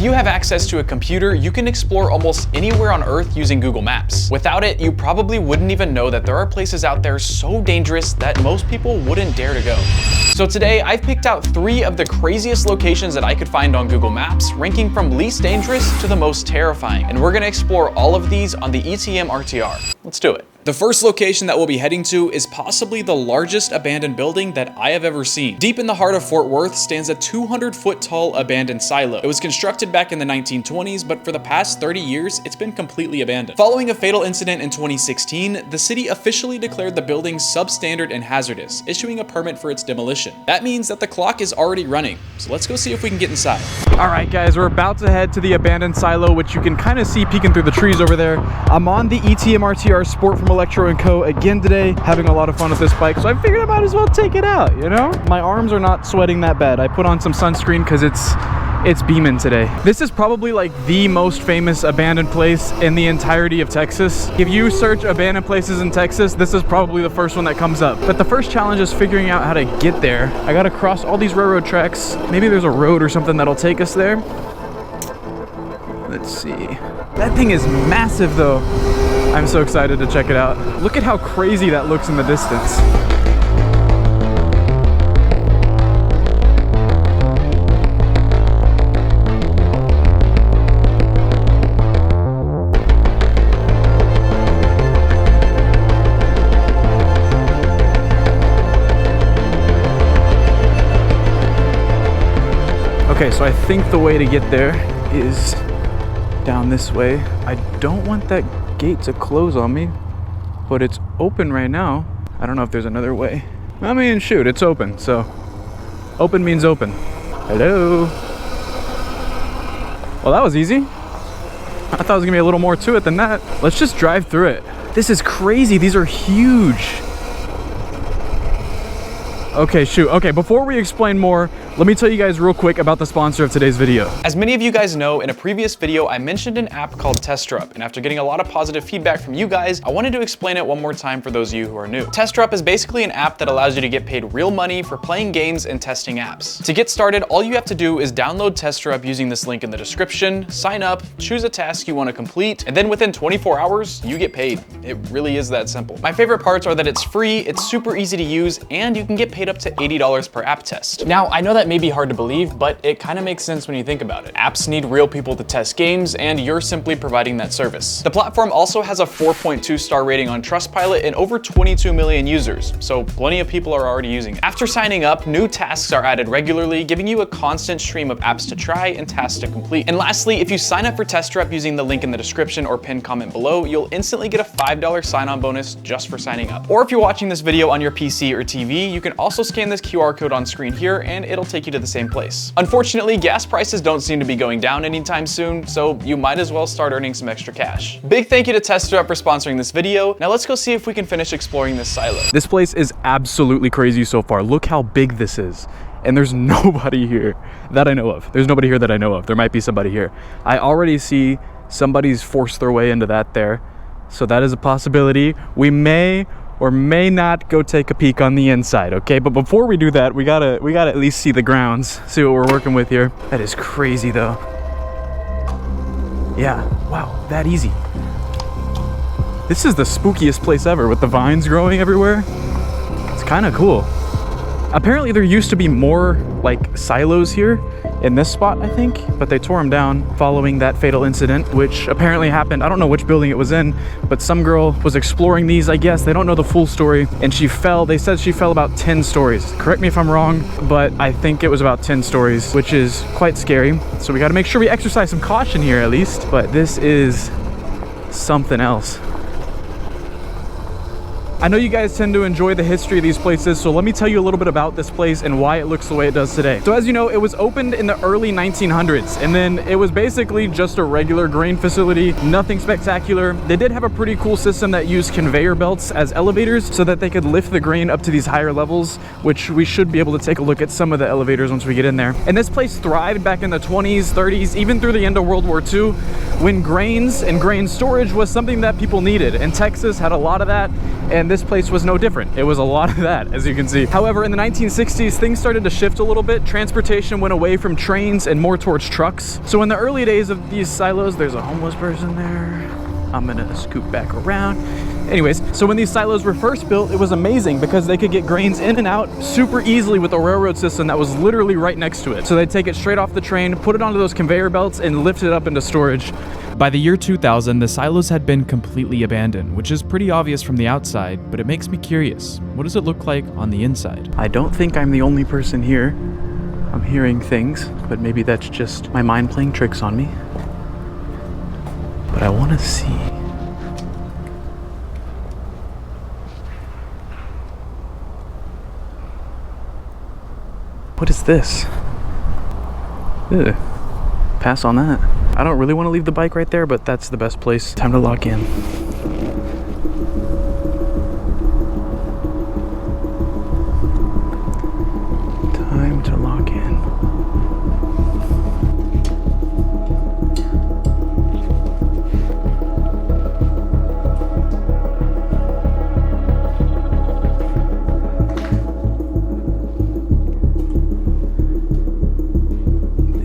you have access to a computer, you can explore almost anywhere on Earth using Google Maps. Without it, you probably wouldn't even know that there are places out there so dangerous that most people wouldn't dare to go. So today, I've picked out 3 of the craziest locations that I could find on Google Maps, ranking from least dangerous to the most terrifying. And we're gonna explore all of these on the ETM RTR. Let's do it. The first location that we'll be heading to is possibly the largest abandoned building that I have ever seen. Deep in the heart of Fort Worth stands a 200-foot tall abandoned silo. It was constructed back in the 1920s, but for the past 30 years, it's been completely abandoned. Following a fatal incident in 2016, the city officially declared the building substandard and hazardous, issuing a permit for its demolition. That means that the clock is already running, so let's go see if we can get inside. All right, guys, we're about to head to the abandoned silo, which you can kind of see peeking through the trees over there. I'm on the ETM RTR Sport from Electro Co again today, having a lot of fun with this bike, so I figured I might as well take it out, you know? My arms are not sweating that bad. I put on some sunscreen because it's beaming today. This is probably like the most famous abandoned place in the entirety of Texas. If you search abandoned places in Texas, this is probably the first one that comes up. But the first challenge is figuring out how to get there. I gotta cross all these railroad tracks. Maybe there's a road or something that'll take us there. Let's see. That thing is massive though. I'm so excited to check it out. Look at how crazy that looks in the distance. Okay, so I think the way to get there is down this way. I don't want that gate to close on me, but it's open right now. I don't know if there's another way. I mean, shoot, it's open, so open means open. Hello. Well, that was easy. I thought it was gonna be a little more to it than that. Let's just drive through it. This is crazy. These are huge. Okay, shoot. Okay, before we explain more, let me tell you guys real quick about the sponsor of today's video. As many of you guys know, in a previous video, I mentioned an app called TestRup, and after getting a lot of positive feedback from you guys, I wanted to explain it one more time for those of you who are new. TestRup is basically an app that allows you to get paid real money for playing games and testing apps. To get started, all you have to do is download TestRup using this link in the description, sign up, choose a task you want to complete, and then within 24 hours, you get paid. It really is that simple. My favorite parts are that it's free, it's super easy to use, and you can get paid up to $80 per app test. Now, I know that may be hard to believe, but it kind of makes sense when you think about it. Apps need real people to test games, and you're simply providing that service. The platform also has a 4.2 star rating on Trustpilot and over 22 million users, so plenty of people are already using it. After signing up, new tasks are added regularly, giving you a constant stream of apps to try and tasks to complete. And lastly, if you sign up for TestRup using the link in the description or pinned comment below, you'll instantly get a $5 sign-on bonus just for signing up. Or if you're watching this video on your PC or TV, you can also scan this QR code on screen here and it'll take you to the same place. Unfortunately, gas prices don't seem to be going down anytime soon, so you might as well start earning some extra cash. Big thank you to TestRup for sponsoring this video. Now let's go see if we can finish exploring this silo. This place is absolutely crazy so far. Look how big this is. And there's nobody here that I know of. There's nobody here that I know of. There might be somebody here. I already see somebody's forced their way into that there. So that is a possibility. We may or may not go take a peek on the inside, okay? But before we do that, we gotta at least see the grounds, see what we're working with here. That is crazy though. Yeah, wow, that easy. This is the spookiest place ever with the vines growing everywhere. It's kind of cool. Apparently there used to be more like silos here in this spot, I think, but they tore them down following that fatal incident, which apparently happened. I don't know which building it was in, but some girl was exploring these, I guess. They don't know the full story, and she fell. They said she fell about 10 stories. Correct me if I'm wrong, but I think it was about 10 stories, which is quite scary. So we got to make sure we exercise some caution here at least, but this is something else. I know you guys tend to enjoy the history of these places, so let me tell you a little bit about this place and why it looks the way it does today. So as you know, it was opened in the early 1900s, and then it was basically just a regular grain facility, nothing spectacular. They did have a pretty cool system that used conveyor belts as elevators so that they could lift the grain up to these higher levels, which we should be able to take a look at some of the elevators once we get in there. And this place thrived back in the 20s, 30s, even through the end of World War II, when grains and grain storage was something that people needed. And Texas had a lot of that. and this place was no different. It was a lot of that, as you can see. However, in the 1960s, things started to shift a little bit. Transportation went away from trains and more towards trucks. So in the early days of these silos, there's a homeless person there. I'm gonna scoop back around. Anyways, so when these silos were first built, it was amazing because they could get grains in and out super easily with a railroad system that was literally right next to it. So they'd take it straight off the train, put it onto those conveyor belts, and lift it up into storage. By the year 2000, the silos had been completely abandoned, which is pretty obvious from the outside, but it makes me curious. What does it look like on the inside? I don't think I'm the only person here. I'm hearing things, but maybe that's just my mind playing tricks on me. But I want to see. What is this? Ugh. Pass on that. I don't really want to leave the bike right there, but that's the best place. Time to lock in. Time to lock in.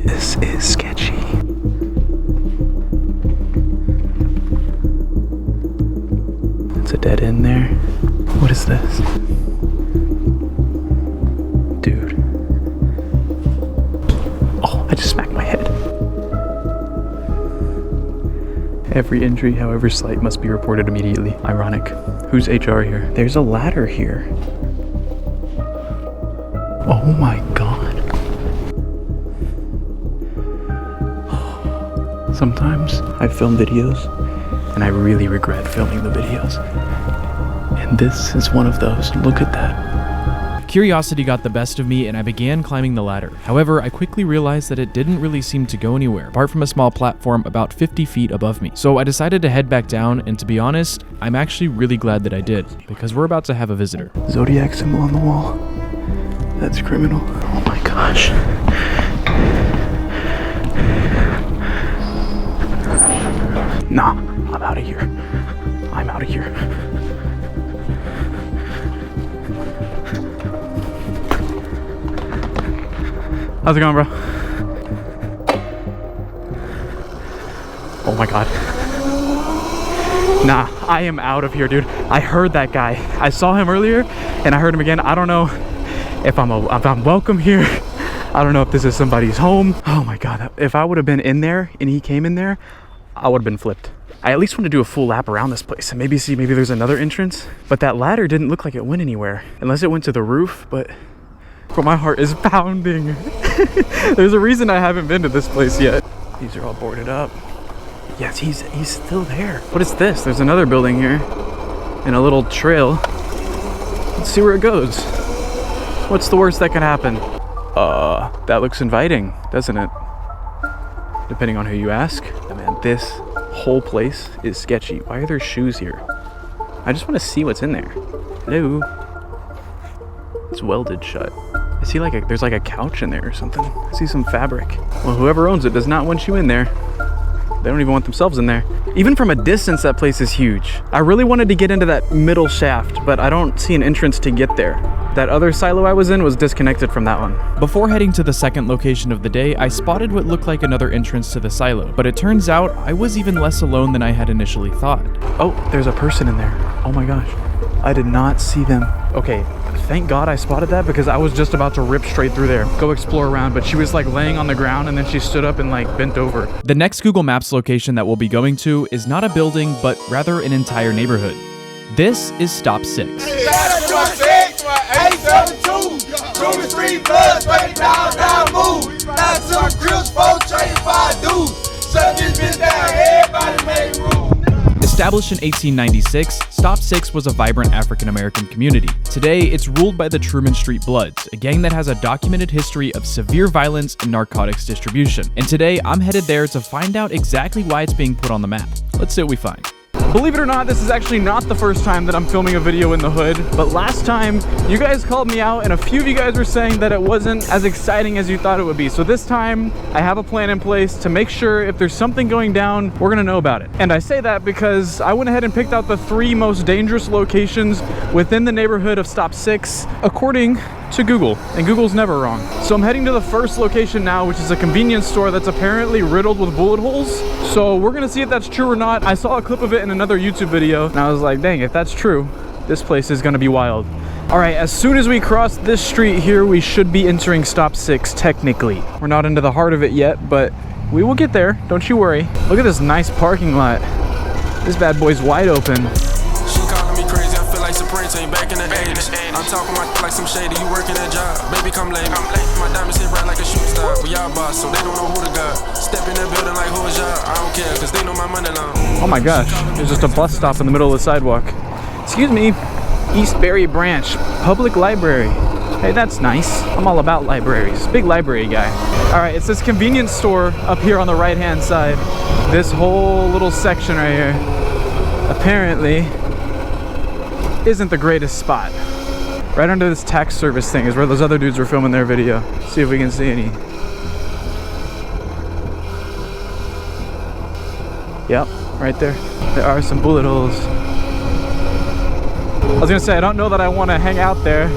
This is sketchy. It's a dead end there. What is this? Dude. Oh, I just smacked my head. Every injury, however slight, must be reported immediately. Ironic. Who's HR here? There's a ladder here. Oh my god. Sometimes I film videos and I really regret filming the videos. And this is one of those. Look at that. Curiosity got the best of me and I began climbing the ladder. However, I quickly realized that it didn't really seem to go anywhere, apart from a small platform about 50 feet above me. So I decided to head back down, and to be honest, I'm actually really glad that I did, because we're about to have a visitor. Zodiac symbol on the wall. That's criminal. Oh my gosh. Nah, I'm out of here. I'm out of here. How's it going, bro? Oh my god. Nah, I am out of here, dude. I heard that guy. I saw him earlier, and I heard him again. I don't know if I'm welcome here. I don't know if this is somebody's home. Oh my god. If I would have been in there and he came in there, I would have been flipped. I at least want to do a full lap around this place and maybe see, maybe there's another entrance. But that ladder didn't look like it went anywhere, unless it went to the roof, but my heart is pounding. There's a reason I haven't been to this place yet. These are all boarded up. Yes, he's still there. What is this? There's another building here and a little trail. Let's see where it goes. What's the worst that can happen? That looks inviting, doesn't it? Depending on who you ask. Oh, man, this whole place is sketchy. Why are there shoes here? I just want to see what's in there. Hello. It's welded shut. I see there's like a couch in there or something. I see some fabric. Well, whoever owns it does not want you in there. They don't even want themselves in there. Even from a distance, that place is huge. I really wanted to get into that middle shaft, but I don't see an entrance to get there. That other silo I was in was disconnected from that one. Before heading to the second location of the day, I spotted what looked like another entrance to the silo, but it turns out I was even less alone than I had initially thought. Oh, there's a person in there. Oh my gosh. I did not see them. Okay, thank God I spotted that, because I was just about to rip straight through there, go explore around, but she was like laying on the ground and then she stood up and like bent over. The next Google Maps location that we'll be going to is not a building, but rather an entire neighborhood. This is Stop 6. Established in 1896, Stop 6 was a vibrant African-American community. Today, it's ruled by the Truman Street Bloods, a gang that has a documented history of severe violence and narcotics distribution. And today, I'm headed there to find out exactly why it's being put on the map. Let's see what we find. Believe it or not, this is actually not the first time that I'm filming a video in the hood, but last time you guys called me out and a few of you guys were saying that it wasn't as exciting as you thought it would be. So this time I have a plan in place to make sure if there's something going down, we're gonna know about it. And I say that because I went ahead and picked out the 3 most dangerous locations within the neighborhood of Stop 6, according to Google, and Google's never wrong. So I'm heading to the first location now, which is a convenience store that's apparently riddled with bullet holes. So we're gonna see if that's true or not. I saw a clip of it in another YouTube video, and I was like, dang, if that's true, this place is gonna be wild. All right, as soon as we cross this street here, we should be entering Stop 6, technically. We're not into the heart of it yet, but we will get there, don't you worry. Look at this nice parking lot. This bad boy's wide open. She calling me crazy, I feel like Supreme Team back in the 80s. I'm talking like some shady, you working a job. Baby, come late. My diamonds hit bright like a shooting star. We all boss, so they don't know who the god. Step in the building like who is y'all? I don't care, cause they know my money long. Oh my gosh, there's just a bus stop in the middle of the sidewalk. Excuse me, Eastbury Branch Public Library. Hey, that's nice. I'm all about libraries. Big library guy. All right, it's this convenience store up here on the right-hand side. This whole little section right here apparently isn't the greatest spot. Right under this tax service thing is where those other dudes were filming their video. See if we can see any. Yep, right there. There are some bullet holes. I was gonna say, I don't know that I want to hang out there,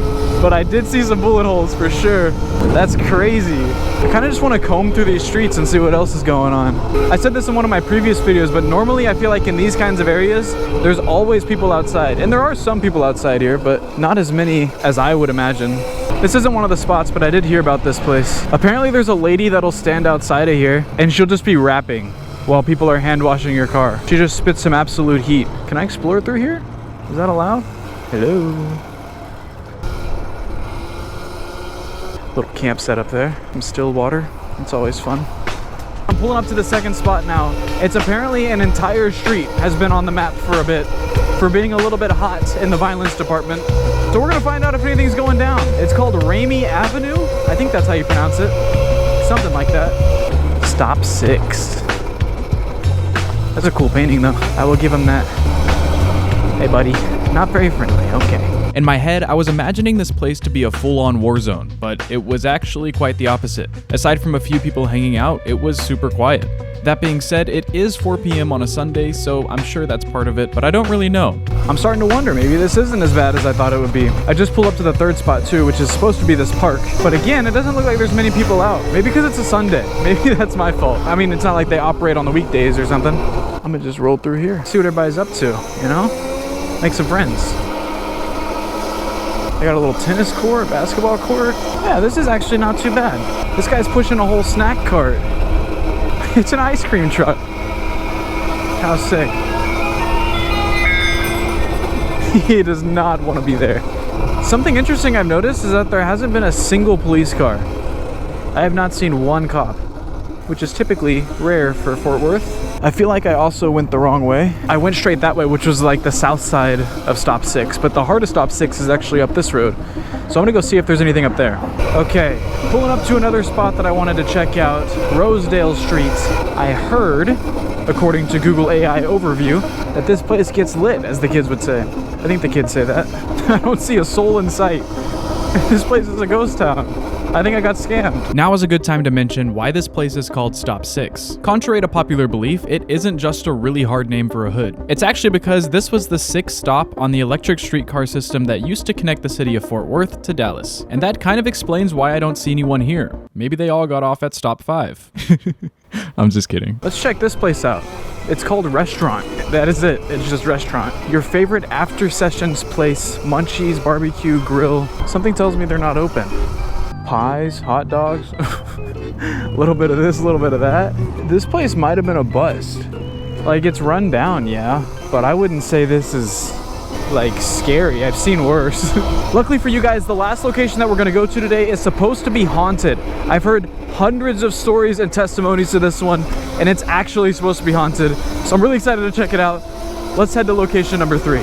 but I did see some bullet holes for sure. That's crazy. I kind of just want to comb through these streets and see what else is going on. I said this in one of my previous videos, but normally I feel like in these kinds of areas, there's always people outside. And there are some people outside here, but not as many as I would imagine. This isn't one of the spots, but I did hear about this place. Apparently there's a lady that'll stand outside of here and she'll just be rapping while people are hand washing your car. She just spits some absolute heat. Can I explore through here? Is that allowed? Hello. Little camp set up there. Some still water. It's always fun. I'm pulling up to the second spot now. It's apparently an entire street has been on the map for a bit for being a little bit hot in the violence department. So we're gonna find out if anything's going down. It's called Ramey Avenue. I think that's how you pronounce it. Something like that. Stop 6. That's a cool painting though. I will give him that. Hey buddy, not very friendly, okay. In my head, I was imagining this place to be a full-on war zone, but it was actually quite the opposite. Aside from a few people hanging out, it was super quiet. That being said, it is 4 p.m. on a Sunday, so I'm sure that's part of it, but I don't really know. I'm starting to wonder, maybe this isn't as bad as I thought it would be. I just pulled up to the third spot too, which is supposed to be this park. But again, it doesn't look like there's many people out. Maybe because it's a Sunday. Maybe that's my fault. I mean, it's not like they operate on the weekdays or something. I'm gonna just roll through here, see what everybody's up to, you know? Make some friends. They got a little tennis court, basketball court. Yeah, this is actually not too bad. This guy's pushing a whole snack cart. It's an ice cream truck. How sick. He does not want to be there. Something interesting I've noticed is that there hasn't been a single police car. I have not seen one cop, which is typically rare for Fort Worth. I feel like I also went the wrong way. I went straight that way, which was like the south side of Stop 6, but the heart of Stop 6 is actually up this road. So I'm gonna go see if there's anything up there. Okay, pulling up to another spot that I wanted to check out, Rosedale Street. I heard, according to Google AI overview, that this place gets lit, as the kids would say. I think the kids say that. I don't see a soul in sight. This place is a ghost town. I think I got scammed. Now is a good time to mention why this place is called Stop 6. Contrary to popular belief, it isn't just a really hard name for a hood. It's actually because this was the 6th stop on the electric streetcar system that used to connect the city of Fort Worth to Dallas. And that kind of explains why I don't see anyone here. Maybe they all got off at Stop 5. I'm just kidding. Let's check this place out. It's called Restaurant. That is it. It's just restaurant. Your favorite after sessions place, munchies, barbecue, grill. Something tells me they're not open. Pies, hot dogs, a little bit of this, a little bit of that. This place might have been a bust. Like, it's run down, yeah, but I wouldn't say this is like scary. I've seen worse. Luckily for you guys, the last location that we're gonna go to today is supposed to be haunted. I've heard hundreds of stories and testimonies to this one, and it's actually supposed to be haunted. So I'm really excited to check it out. Let's head to location number 3.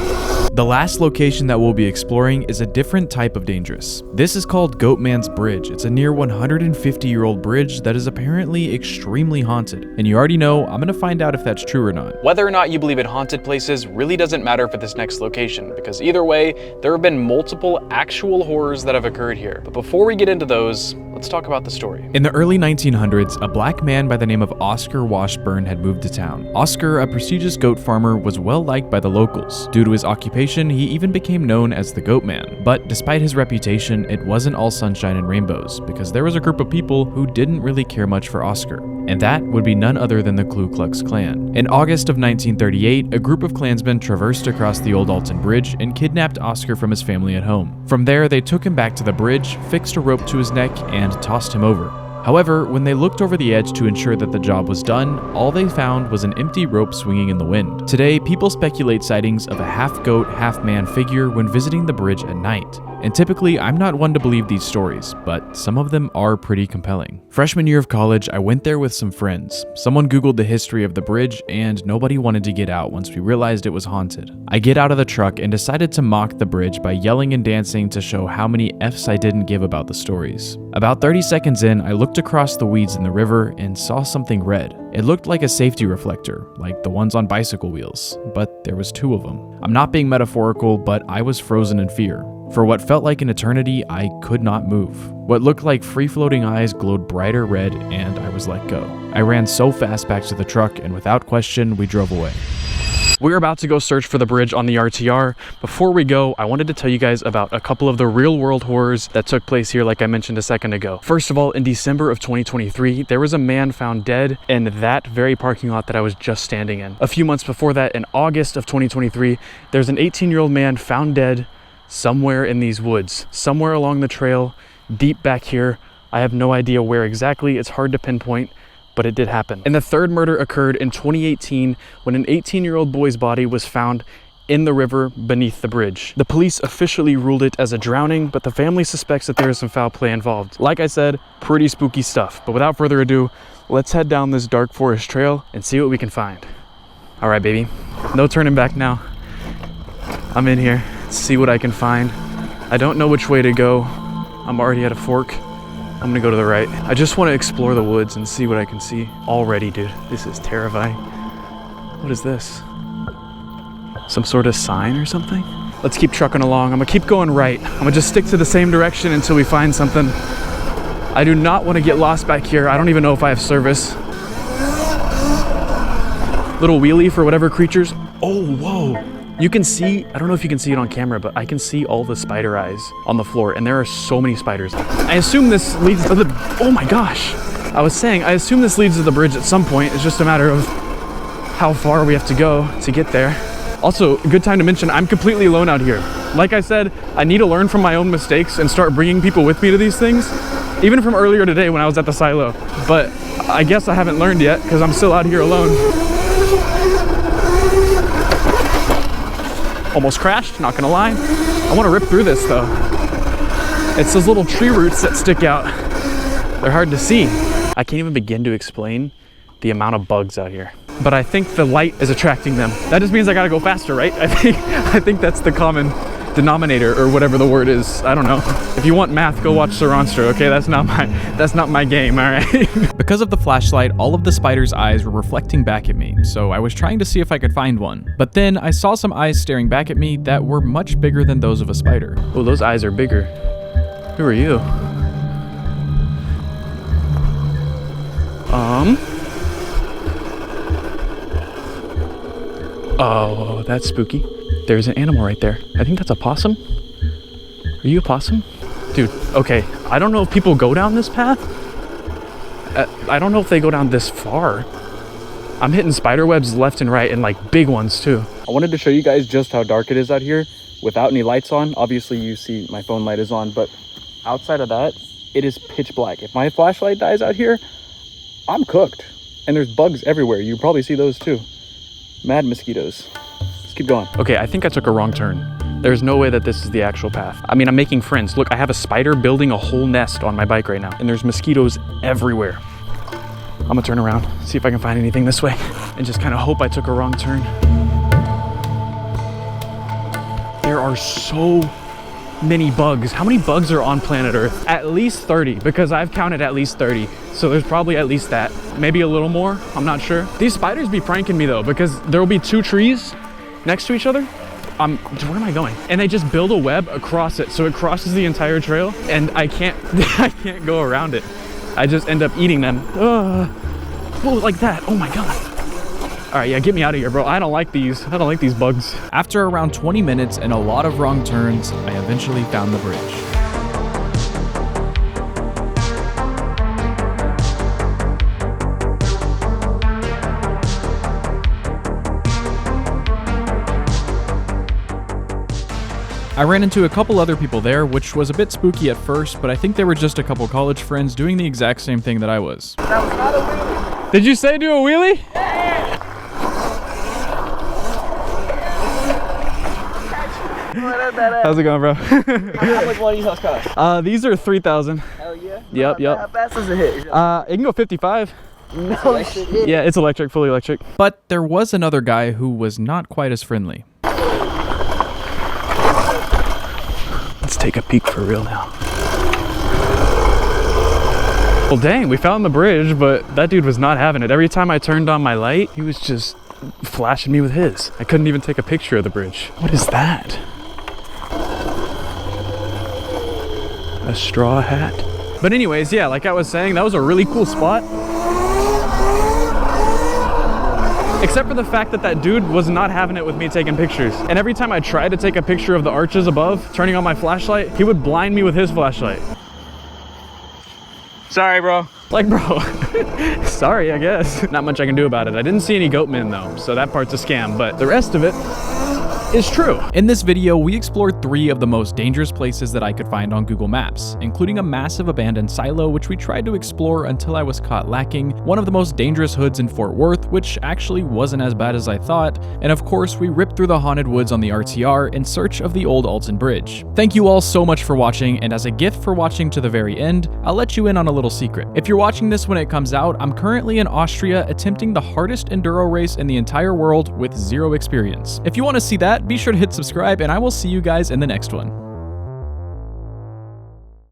The last location that we'll be exploring is a different type of dangerous. This is called Goatman's Bridge. It's a near 150-year-old bridge that is apparently extremely haunted. And you already know I'm gonna find out if that's true or not. Whether or not you believe in haunted places really doesn't matter for this next location, because either way, there have been multiple actual horrors that have occurred here. But before we get into those, let's talk about the story. In the early 1900s, a black man by the name of Oscar Washburn had moved to town. Oscar, a prestigious goat farmer, was well liked by the locals. Due to his occupation, he even became known as the Goat Man. But despite his reputation, it wasn't all sunshine and rainbows, because there was a group of people who didn't really care much for Oscar. And that would be none other than the Ku Klux Klan. In August of 1938, a group of Klansmen traversed across the old Alton Bridge and kidnapped Oscar from his family at home. From there, they took him back to the bridge, fixed a rope to his neck, and tossed him over. However, when they looked over the edge to ensure that the job was done, all they found was an empty rope swinging in the wind. Today, people speculate sightings of a half-goat, half-man figure when visiting the bridge at night. And typically, I'm not one to believe these stories, but some of them are pretty compelling. Freshman year of college, I went there with some friends. Someone Googled the history of the bridge, and nobody wanted to get out once we realized it was haunted. I get out of the truck and decided to mock the bridge by yelling and dancing to show how many F's I didn't give about the stories. About 30 seconds in, I looked across the weeds in the river and saw something red. It looked like a safety reflector, like the ones on bicycle wheels, but there was 2 of them. I'm not being metaphorical, but I was frozen in fear. For what felt like an eternity, I could not move. What looked like free-floating eyes glowed brighter red, and I was let go. I ran so fast back to the truck, and without question, we drove away. We're about to go search for the bridge on the RTR. Before we go, I wanted to tell you guys about a couple of the real-world horrors that took place here, like I mentioned a second ago. First of all, in December of 2023, there was a man found dead in that very parking lot that I was just standing in. A few months before that, in August of 2023, there's an 18-year-old man found dead somewhere in these woods, somewhere along the trail, deep back here. I have no idea where exactly. It's hard to pinpoint, but it did happen. And the third murder occurred in 2018 when an 18-year-old boy's body was found in the river beneath the bridge. The police officially ruled it as a drowning, but the family suspects that there is some foul play involved. Like I said, pretty spooky stuff. But without further ado, let's head down this dark forest trail and see what we can find. All right, baby, no turning back now. I'm in here. See what I can find. I don't know which way to go. I'm already at a fork. I'm gonna go to the right. I just want to explore the woods and see what I can see. Already, dude, this is terrifying. What is this? Some sort of sign or something? Let's keep trucking along. I'm gonna keep going right. I'm gonna just stick to the same direction until we find something. I do not want to get lost back here. I don't even know if I have service. Little wheelie for whatever creatures. Oh, whoa. You can see, I don't know if you can see it on camera, but I can see all the spider eyes on the floor, and there are so many spiders. I assume this leads to the, oh my gosh. I was saying, I assume this leads to the bridge at some point. It's just a matter of how far we have to go to get there. Also, good time to mention, I'm completely alone out here. Like I said, I need to learn from my own mistakes and start bringing people with me to these things, even from earlier today when I was at the silo. But I guess I haven't learned yet because I'm still out here alone. Almost crashed, not gonna lie. I wanna rip through this though. It's those little tree roots that stick out. They're hard to see. I can't even begin to explain the amount of bugs out here. But I think the light is attracting them. That just means I gotta go faster, right? I think that's the common denominator, or whatever the word is. I don't know. If you want math, go watch Saronstra, okay? That's not my game, all right? Because of the flashlight, all of the spider's eyes were reflecting back at me, so I was trying to see if I could find one. But then I saw some eyes staring back at me that were much bigger than those of a spider. Oh, those eyes are bigger. Who are you? Oh, that's spooky. There's an animal right there. I think that's a possum. Are you a possum? Dude, okay. I don't know if people go down this path. I don't know if they go down this far. I'm hitting spider webs left and right, and like big ones too. I wanted to show you guys just how dark it is out here without any lights on. Obviously you see my phone light is on, but outside of that, it is pitch black. If my flashlight dies out here, I'm cooked. And there's bugs everywhere. You probably see those too. Mad mosquitoes. Let's keep going. Okay, I think I took a wrong turn. There's no way that this is the actual path. I mean, I'm making friends. Look, I have a spider building a whole nest on my bike right now, and there's mosquitoes everywhere. I'm gonna turn around, see if I can find anything this way, and just kind of hope I took a wrong turn. there are so many bugs. How many bugs are on planet Earth? At least 30, because I've counted at least 30. So there's probably at least that. Maybe a little more, I'm not sure. These spiders be pranking me though, because there will be two trees next to each other. Where am I going? And they just build a web across it, so it crosses the entire trail, and I can't go around it. I just end up eating them. Whoa, like that, oh my God. All right, yeah, get me out of here, bro. I don't like these bugs. After around 20 minutes and a lot of wrong turns, I eventually found the bridge. I ran into a couple other people there, which was a bit spooky at first, but I think they were just a couple college friends doing the exact same thing that I was. That was not a wheelie. Did you say do a wheelie? How's it going, bro? How much one of these hoes cost? These are 3,000. Hell yeah. Yep. How fast does it hit? It can go 55. No shit. Yeah, it's electric, fully electric. But there was another guy who was not quite as friendly. Let's take a peek for real now. Well, dang, we found the bridge, but that dude was not having it. Every time I turned on my light, he was just flashing me with his. I couldn't even take a picture of the bridge. What is that? A straw hat. But anyways, yeah, like I was saying, that was a really cool spot. Except for the fact that that dude was not having it with me taking pictures. And every time I tried to take a picture of the arches above, turning on my flashlight, he would blind me with his flashlight. Sorry, bro. Like, bro, sorry, I guess. Not much I can do about it. I didn't see any goatmen though, so that part's a scam, but the rest of it is true. In this video, we explored 3 of the most dangerous places that I could find on Google Maps, including a massive abandoned silo, which we tried to explore until I was caught lacking, one of the most dangerous hoods in Fort Worth, which actually wasn't as bad as I thought, and of course, we ripped through the haunted woods on the RTR in search of the old Alton Bridge. Thank you all so much for watching, and as a gift for watching to the very end, I'll let you in on a little secret. If you're watching this when it comes out, I'm currently in Austria attempting the hardest enduro race in the entire world with 0 experience. If you want to see that, be sure to hit subscribe, and I will see you guys in the next one.